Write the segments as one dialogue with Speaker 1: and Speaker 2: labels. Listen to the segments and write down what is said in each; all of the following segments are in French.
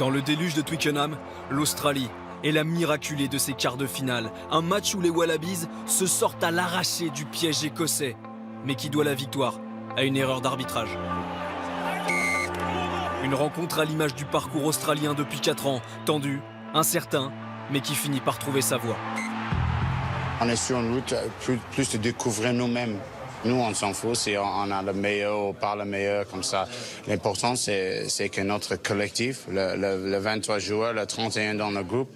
Speaker 1: Dans le déluge de Twickenham, l'Australie est la miraculée de ses quarts de finale. Un match où les Wallabies se sortent à l'arraché du piège écossais, mais qui doit la victoire à une erreur d'arbitrage. Une rencontre à l'image du parcours australien depuis 4 ans, tendu, incertain, mais qui finit par trouver sa voie.
Speaker 2: On est sur une route plus de découvrir nous-mêmes. Nous, on s'en fout si on a le meilleur ou pas le meilleur comme ça. L'important, c'est que notre collectif, le 23 joueurs, le 31 dans le groupe,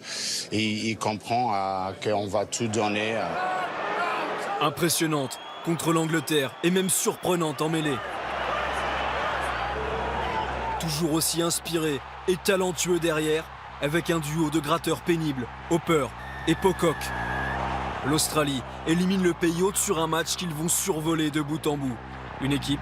Speaker 2: il comprend qu'on va tout donner.
Speaker 1: Impressionnante contre l'Angleterre et même surprenante en mêlée. Toujours aussi inspiré et talentueux derrière, avec un duo de gratteurs pénibles, Hopper et Pocock. L'Australie élimine le pays hôte sur un match qu'ils vont survoler de bout en bout. Une équipe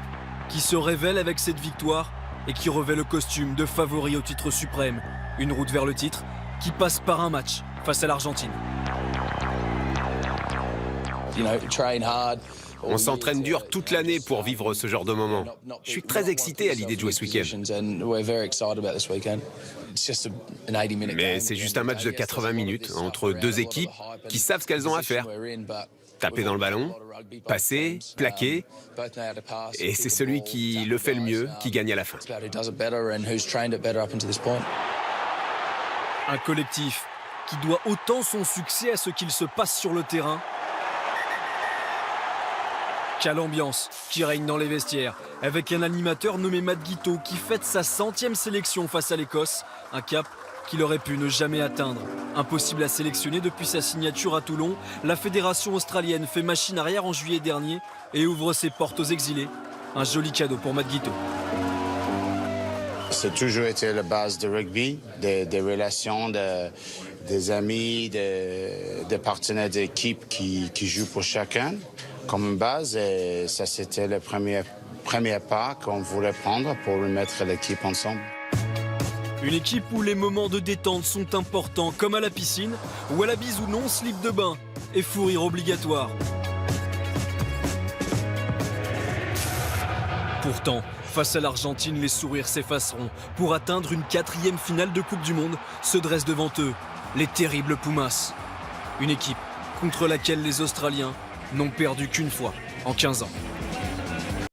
Speaker 1: qui se révèle avec cette victoire et qui revêt le costume de favori au titre suprême. Une route vers le titre qui passe par un match face à l'Argentine.
Speaker 3: On s'entraîne dur toute l'année pour vivre ce genre de moment. Je suis très excité à l'idée de jouer ce week-end. Mais c'est juste un match de 80 minutes entre deux équipes qui savent ce qu'elles ont à faire. Taper dans le ballon, passer, plaquer, et c'est celui qui le fait le mieux qui gagne à la fin.
Speaker 1: Un collectif qui doit autant son succès à ce qu'il se passe sur le terrain qu'à l'ambiance qui règne dans les vestiaires, avec un animateur nommé Matt Guiteau qui fête sa 100e sélection face à l'Écosse, un cap qu'il aurait pu ne jamais atteindre. Impossible à sélectionner depuis sa signature à Toulon, la fédération australienne fait machine arrière en juillet dernier et ouvre ses portes aux exilés. Un joli cadeau pour Matt Guiteau.
Speaker 2: C'est toujours été la base de rugby, des relations, des amis, des partenaires d'équipe qui jouent pour chacun comme base. Et ça, c'était le premier pas qu'on voulait prendre pour remettre l'équipe ensemble.
Speaker 1: Une équipe où les moments de détente sont importants, comme à la piscine, wallabies ou non, slip de bain et fou rire obligatoire. Pourtant, face à l'Argentine, les sourires s'effaceront. Pour atteindre une 4e finale de Coupe du Monde, se dressent devant eux les terribles Pumas. Une équipe contre laquelle les Australiens n'ont perdu qu'une fois en 15 ans.